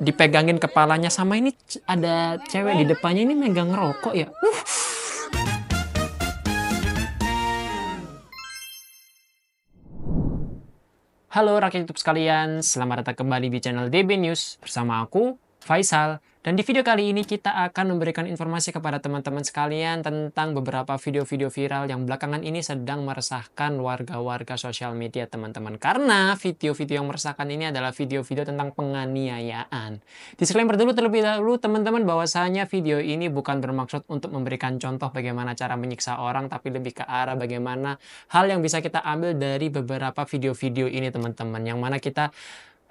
dipegangin kepalanya, sama ini ada cewek di depannya ini megang rokok ya. Halo rakyat YouTube sekalian, selamat datang kembali di channel DB News bersama aku, Faisal. Dan di video kali ini kita akan memberikan informasi kepada teman-teman sekalian tentang beberapa video-video viral yang belakangan ini sedang meresahkan warga-warga sosial media teman-teman. Karena video-video yang meresahkan ini adalah video-video tentang penganiayaan. Disclaimer dulu terlebih dahulu teman-teman bahwasanya video ini bukan bermaksud untuk memberikan contoh bagaimana cara menyiksa orang, tapi lebih ke arah bagaimana hal yang bisa kita ambil dari beberapa video-video ini teman-teman. Yang mana kita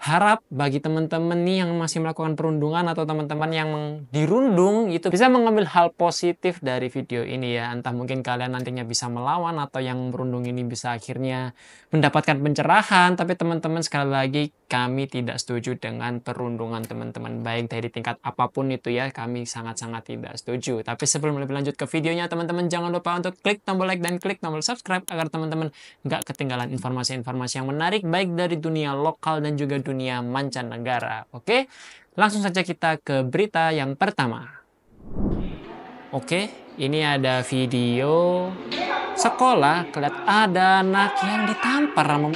harap bagi teman-teman nih yang masih melakukan perundungan atau teman-teman yang dirundung itu bisa mengambil hal positif dari video ini ya. Entah mungkin kalian nantinya bisa melawan atau yang merundung ini bisa akhirnya mendapatkan pencerahan. Tapi teman-teman sekali lagi kami tidak setuju dengan perundungan teman-teman. Baik dari tingkat apapun itu ya, kami sangat-sangat tidak setuju. Tapi sebelum lebih lanjut ke videonya teman-teman jangan lupa untuk klik tombol like dan klik tombol subscribe agar teman-teman nggak ketinggalan informasi-informasi yang menarik baik dari dunia lokal dan juga dunia mancanegara. Oke, langsung saja kita ke berita yang pertama. Oke, ini ada video sekolah, kelihatan ada anak yang ditampar sama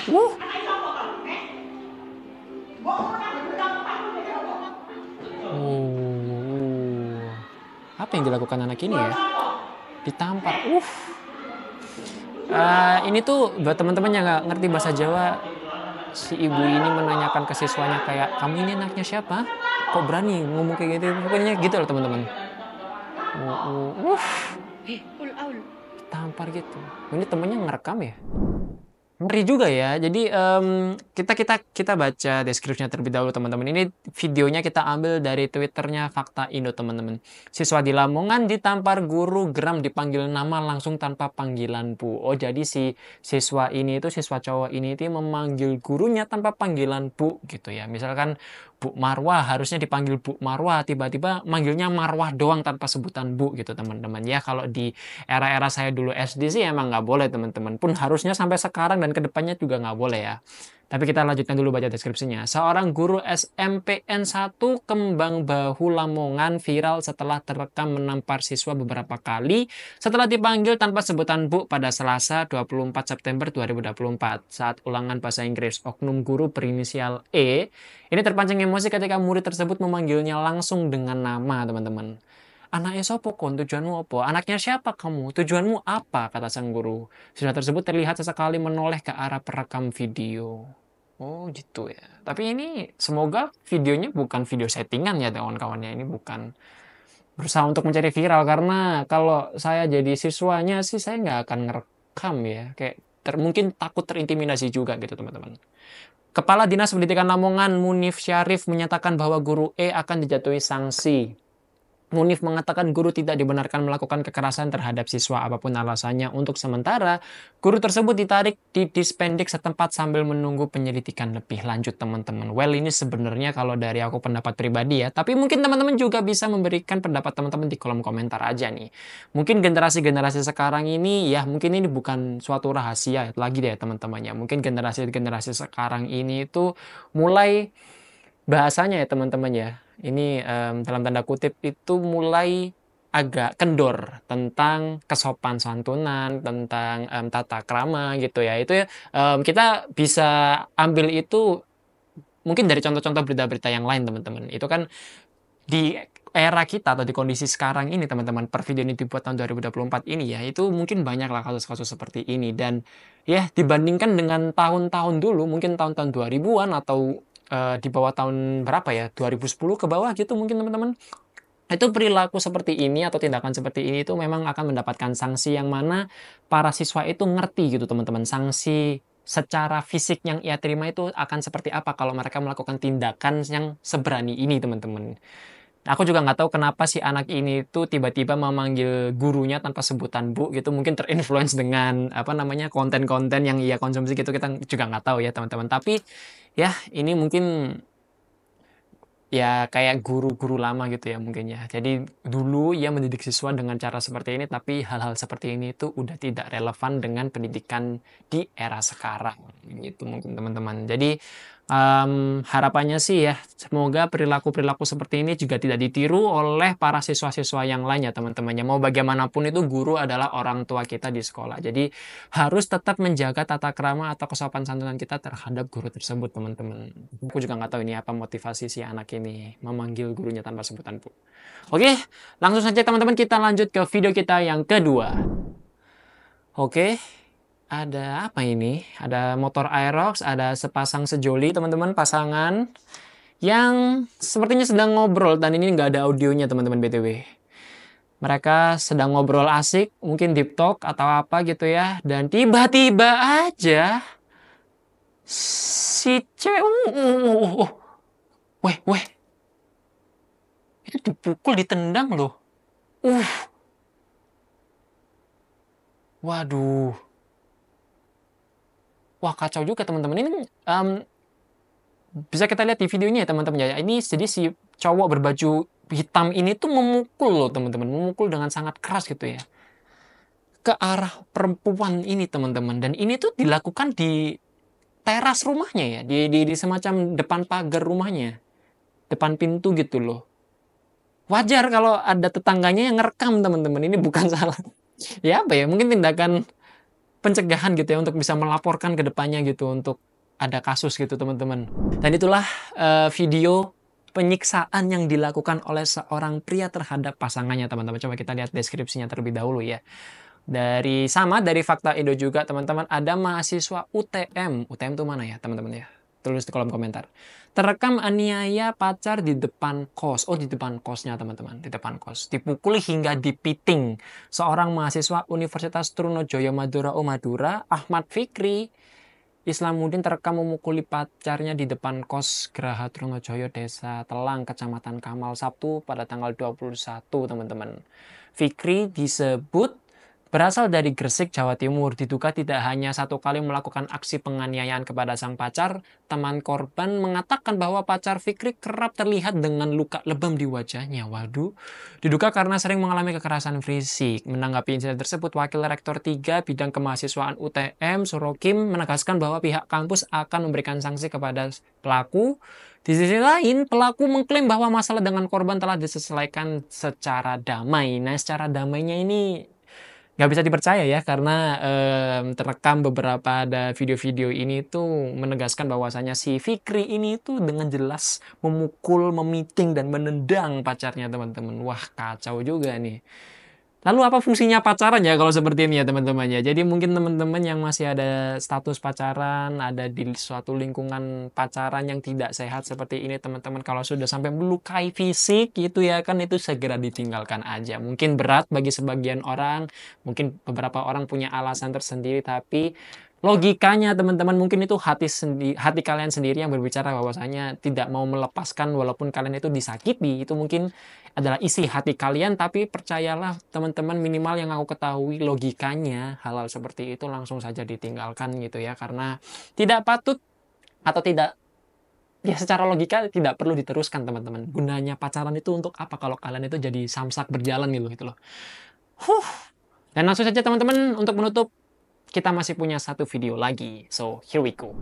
apa yang dilakukan anak ini ya? Ditampar. Ini tuh buat teman-teman yang nggak ngerti bahasa Jawa, si ibu ini menanyakan ke siswanya kayak, kamu ini anaknya siapa? Kok berani ngomong kayak gitu? Pokoknya gitu loh teman-teman. Tampar gitu. Ini temennya ngerekam ya? Ngeri juga ya. Jadi kita baca deskripsinya terlebih dahulu teman-teman. Ini videonya kita ambil dari Twitternya Fakta Indo teman-teman. Siswa di Lamongan ditampar guru geram dipanggil nama langsung tanpa panggilan Bu. Oh jadi si siswa ini itu siswa cowok ini itu memanggil gurunya tanpa panggilan Bu gitu ya. Misalkan Bu Marwah harusnya dipanggil Bu Marwah, tiba-tiba manggilnya Marwah doang tanpa sebutan Bu gitu teman-teman. Ya kalau di era-era saya dulu SD sih emang nggak boleh teman-teman. Pun harusnya sampai sekarang dan kedepannya juga nggak boleh ya. Tapi kita lanjutkan dulu baca deskripsinya. Seorang guru SMPN 1 Kembang Bahu Lamongan viral setelah terekam menampar siswa beberapa kali setelah dipanggil tanpa sebutan Bu pada Selasa 24 September 2024 saat ulangan bahasa Inggris. Oknum guru berinisial E ini terpancing emosi ketika murid tersebut memanggilnya langsung dengan nama teman-teman. Anaknya sopo kon, tujuanmu apa? Anaknya siapa kamu? Tujuanmu apa? Kata sang guru. Siswa tersebut terlihat sesekali menoleh ke arah perekam video. Oh gitu ya. Tapi ini semoga videonya bukan video settingan ya kawan-kawannya. Ini bukan berusaha untuk mencari viral. Karena kalau saya jadi siswanya sih saya nggak akan ngerekam ya. Kayak mungkin takut terintimidasi juga gitu teman-teman. Kepala Dinas Pendidikan Lamongan Munif Syarif menyatakan bahwa guru E akan dijatuhi sanksi. Munif mengatakan guru tidak dibenarkan melakukan kekerasan terhadap siswa apapun alasannya. Untuk sementara, guru tersebut ditarik di Dispendik setempat sambil menunggu penyelidikan lebih lanjut teman-teman. Well ini sebenarnya kalau dari aku pendapat pribadi ya. Tapi mungkin teman-teman juga bisa memberikan pendapat teman-teman di kolom komentar aja nih. Mungkin generasi-generasi sekarang ini ya mungkin ini bukan suatu rahasia lagi deh teman-temannya. Mungkin generasi-generasi sekarang ini itu mulai bahasanya ya teman-teman ya. Ini dalam tanda kutip itu mulai agak kendor tentang kesopan santunan, tentang tata krama gitu ya. Itu ya kita bisa ambil itu mungkin dari contoh-contoh berita-berita yang lain teman-teman. Itu kan di era kita atau di kondisi sekarang ini teman-teman, per video ini dibuat tahun 2024 ini ya, itu mungkin banyak lah kasus-kasus seperti ini. Dan ya dibandingkan dengan tahun-tahun dulu, mungkin tahun-tahun 2000-an atau di bawah tahun berapa ya, 2010 ke bawah gitu mungkin teman-teman, itu perilaku seperti ini atau tindakan seperti ini itu memang akan mendapatkan sanksi yang mana para siswa itu ngerti gitu teman-teman. Sanksi secara fisik yang ia terima itu akan seperti apa kalau mereka melakukan tindakan yang seberani ini teman-teman. Aku juga nggak tahu kenapa si anak ini tuh tiba-tiba memanggil gurunya tanpa sebutan Bu gitu. Mungkin terinfluence dengan apa namanya konten-konten yang ia konsumsi gitu. Kita juga nggak tahu ya teman-teman. Tapi ya ini mungkin ya kayak guru-guru lama gitu ya mungkin ya. Jadi dulu ia mendidik siswa dengan cara seperti ini, tapi hal-hal seperti ini itu udah tidak relevan dengan pendidikan di era sekarang gitu mungkin teman-teman. Jadi Harapannya sih ya, semoga perilaku-perilaku seperti ini juga tidak ditiru oleh para siswa-siswa yang lainnya, teman-temannya. Mau bagaimanapun itu guru adalah orang tua kita di sekolah. Jadi harus tetap menjaga tata krama atau kesopan santunan kita terhadap guru tersebut, teman-teman. Aku juga nggak tahu ini apa motivasi si anak ini memanggil gurunya tanpa sebutan Bu. Oke, langsung saja teman-teman kita lanjut ke video kita yang kedua. Oke. Ada apa ini? Ada motor Aerox, ada sepasang sejoli teman-teman, pasangan yang sepertinya sedang ngobrol dan ini nggak ada audionya teman-teman BTW. Mereka sedang ngobrol asik, mungkin deep talk atau apa gitu ya. Dan tiba-tiba aja si cewek, weh, itu dipukul, ditendang loh. Waduh. Wah, kacau juga teman-teman. Ini bisa kita lihat di videonya ya teman-teman ya. Ini jadi si cowok berbaju hitam ini tuh memukul loh teman-teman. Memukul dengan sangat keras gitu ya. Ke arah perempuan ini teman-teman. Dan ini tuh dilakukan di teras rumahnya ya. Di semacam depan pagar rumahnya. Depan pintu gitu loh. Wajar kalau ada tetangganya yang ngerekam teman-teman. Ini bukan salah. Ya apa ya, mungkin tindakan pencegahan gitu ya untuk bisa melaporkan ke depannya gitu untuk ada kasus gitu teman-teman. Dan itulah video penyiksaan yang dilakukan oleh seorang pria terhadap pasangannya teman-teman. Coba kita lihat deskripsinya terlebih dahulu ya. Dari Fakta Indo juga teman-teman, ada mahasiswa UTM. UTM itu mana ya teman-teman ya? Tulis di kolom komentar. Terekam aniaya pacar di depan kos. Oh, di depan kosnya teman-teman, di depan kos. Dipukuli hingga dipiting. Seorang mahasiswa Universitas Trunojoyo Madura Madura, Ahmad Fikri Islamuddin terekam memukuli pacarnya di depan kos Geraha Trunojoyo, Desa Telang, Kecamatan Kamal, Sabtu pada tanggal 21 teman-teman. Fikri disebut berasal dari Gresik, Jawa Timur. Diduga tidak hanya satu kali melakukan aksi penganiayaan kepada sang pacar, teman korban mengatakan bahwa pacar Fikri kerap terlihat dengan luka lebam di wajahnya. Waduh, diduga karena sering mengalami kekerasan fisik. Menanggapi insiden tersebut, Wakil Rektor 3 Bidang Kemahasiswaan UTM, Surokim, menegaskan bahwa pihak kampus akan memberikan sanksi kepada pelaku. Di sisi lain, pelaku mengklaim bahwa masalah dengan korban telah diselesaikan secara damai. Nah, secara damainya ini nggak bisa dipercaya ya, karena terekam beberapa ada video-video ini tuh menegaskan bahwasanya si Fikri ini tuh dengan jelas memukul, memiting, dan menendang pacarnya teman-teman. Wah, kacau juga nih. Lalu apa fungsinya pacaran ya kalau seperti ini ya teman-teman ya. Jadi mungkin teman-teman yang masih ada status pacaran, ada di suatu lingkungan pacaran yang tidak sehat seperti ini teman-teman, kalau sudah sampai melukai fisik gitu ya kan, itu segera ditinggalkan aja. Mungkin berat bagi sebagian orang, mungkin beberapa orang punya alasan tersendiri, tapi logikanya teman-teman mungkin itu hati kalian sendiri yang berbicara bahwasanya tidak mau melepaskan walaupun kalian itu disakiti. Itu mungkin adalah isi hati kalian, tapi percayalah teman-teman, minimal yang aku ketahui logikanya hal-hal seperti itu langsung saja ditinggalkan gitu ya, karena tidak patut atau tidak ya, secara logika tidak perlu diteruskan teman-teman. Gunanya pacaran itu untuk apa kalau kalian itu jadi samsak berjalan gitu loh. Dan langsung saja teman-teman, untuk menutup kita masih punya satu video lagi. So, here we go.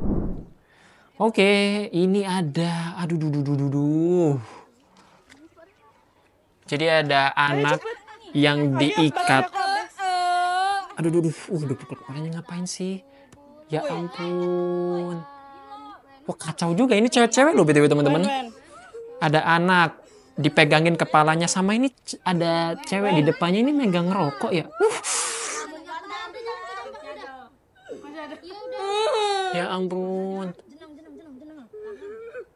Oke, ini ada jadi ada anak yang diikat. Udah pukul kepalanya ngapain sih? Ya ampun. Wah, kacau juga ini, cewek-cewek loh BTW teman-teman. Ada anak dipegangin kepalanya, sama ini ada cewek di depannya ini megang rokok ya. Ya ampun.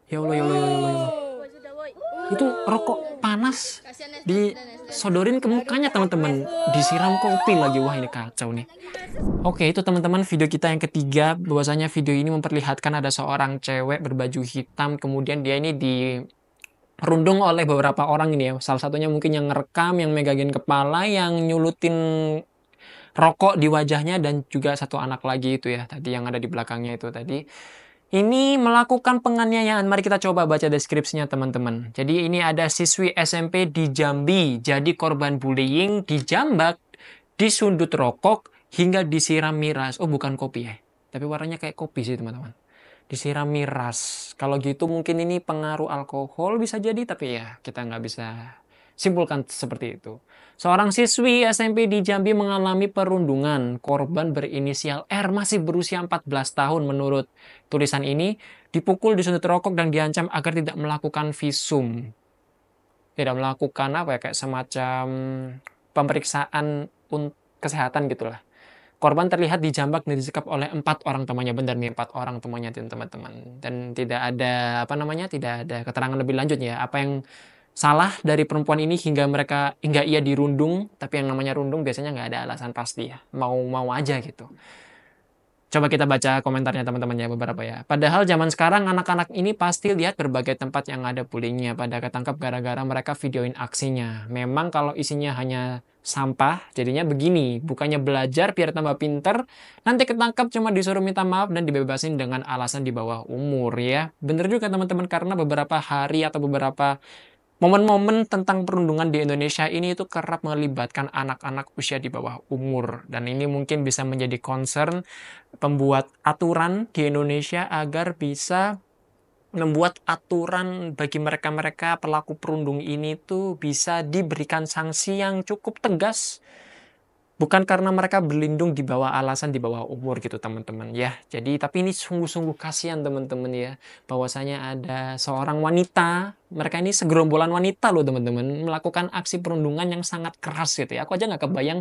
Ya Allah, ya Allah, ya Allah. Itu rokok panas disodorin ke mukanya teman-teman, disiram kopi lagi. Wah, ini kacau nih. Oke, itu teman-teman video kita yang ketiga. Bahwasanya video ini memperlihatkan ada seorang cewek berbaju hitam, kemudian dia ini dirundung oleh beberapa orang ini ya. Salah satunya mungkin yang ngerekam, yang megangin kepala, yang nyulutin rokok di wajahnya, dan juga satu anak lagi itu ya tadi yang ada di belakangnya itu tadi. Ini melakukan penganiayaan. Mari kita coba baca deskripsinya teman-teman. Jadi ini ada siswi SMP di Jambi jadi korban bullying, dijambak, disundut rokok, hingga disiram miras. Oh, bukan kopi ya, tapi warnanya kayak kopi sih teman-teman. disiram miras. Kalau gitu mungkin ini pengaruh alkohol bisa jadi, tapi ya kita nggak bisa simpulkan seperti itu. Seorang siswi SMP di Jambi mengalami perundungan. Korban berinisial R masih berusia 14 tahun menurut tulisan ini, dipukul, disundut rokok, dan diancam agar tidak melakukan visum. Tidak melakukan apa ya, kayak semacam pemeriksaan kesehatan gitulah. Korban terlihat dijambak dan disekap oleh 4 orang temannya. Benar nih, 4 orang temannya teman-teman. Dan tidak ada apa namanya, tidak ada keterangan lebih lanjut ya. Apa yang salah dari perempuan ini hingga ia dirundung. Tapi yang namanya rundung biasanya nggak ada alasan pasti ya. Mau-mau aja gitu. Coba kita baca komentarnya teman-teman ya, beberapa ya. Padahal zaman sekarang anak-anak ini pasti lihat berbagai tempat yang ada bullyingnya. Pada ketangkap gara-gara mereka videoin aksinya. Memang kalau isinya hanya sampah, jadinya begini. Bukannya belajar biar tambah pinter, nanti ketangkap cuma disuruh minta maaf dan dibebasin dengan alasan di bawah umur ya. Bener juga teman-teman, karena beberapa hari atau beberapa momen-momen tentang perundungan di Indonesia ini itu kerap melibatkan anak-anak usia di bawah umur. Dan ini mungkin bisa menjadi concern pembuat aturan di Indonesia agar bisa membuat aturan bagi mereka-mereka pelaku perundung ini tuh bisa diberikan sanksi yang cukup tegas. Bukan karena mereka berlindung di bawah alasan di bawah umur gitu teman-teman ya. Jadi tapi ini sungguh-sungguh kasihan teman-teman ya. Bahwasanya ada seorang wanita, mereka ini segerombolan wanita loh teman-teman, melakukan aksi perundungan yang sangat keras gitu ya. Aku aja nggak kebayang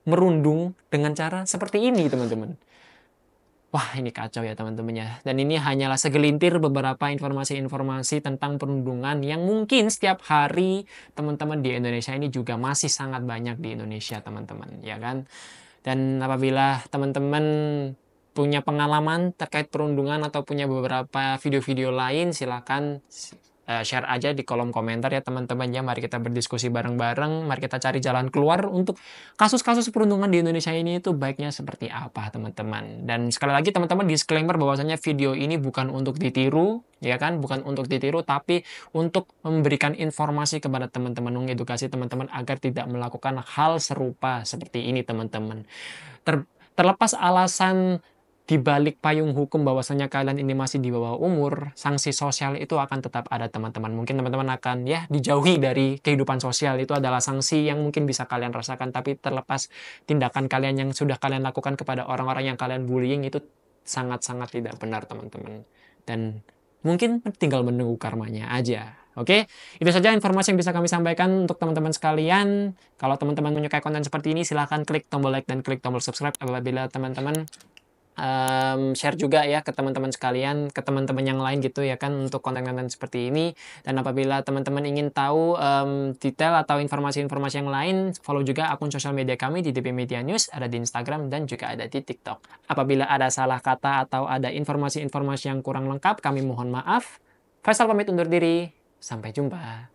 merundung dengan cara seperti ini teman-teman. Wah, ini kacau ya teman-teman ya. Dan ini hanyalah segelintir beberapa informasi-informasi tentang perundungan yang mungkin setiap hari teman-teman di Indonesia ini juga masih sangat banyak di Indonesia teman-teman, ya kan? Dan apabila teman-teman punya pengalaman terkait perundungan atau punya beberapa video-video lain, silakan share aja di kolom komentar ya teman-teman ya. Mari kita berdiskusi bareng-bareng, mari kita cari jalan keluar untuk kasus-kasus perundungan di Indonesia ini itu baiknya seperti apa teman-teman. Dan sekali lagi teman-teman, disclaimer bahwasanya video ini bukan untuk ditiru, ya kan, bukan untuk ditiru, tapi untuk memberikan informasi kepada teman-teman, mengedukasi teman-teman agar tidak melakukan hal serupa seperti ini teman-teman. Terlepas alasan di balik payung hukum bahwasanya kalian ini masih di bawah umur, sanksi sosial itu akan tetap ada teman-teman. Mungkin teman-teman akan ya dijauhi dari kehidupan sosial, itu adalah sanksi yang mungkin bisa kalian rasakan. Tapi terlepas tindakan kalian yang sudah kalian lakukan kepada orang-orang yang kalian bullying itu sangat-sangat tidak benar teman-teman. Dan mungkin tinggal menunggu karmanya aja. Oke, itu saja informasi yang bisa kami sampaikan untuk teman-teman sekalian. Kalau teman-teman menyukai konten seperti ini, silahkan klik tombol like dan klik tombol subscribe. Apabila teman-teman share juga ya ke teman-teman sekalian, ke teman-teman yang lain gitu ya kan, untuk konten-konten seperti ini. Dan apabila teman-teman ingin tahu detail atau informasi-informasi yang lain, follow juga akun sosial media kami di DP Media News, ada di Instagram dan juga ada di TikTok. Apabila ada salah kata atau ada informasi-informasi yang kurang lengkap, kami mohon maaf. Faisal pamit undur diri, sampai jumpa.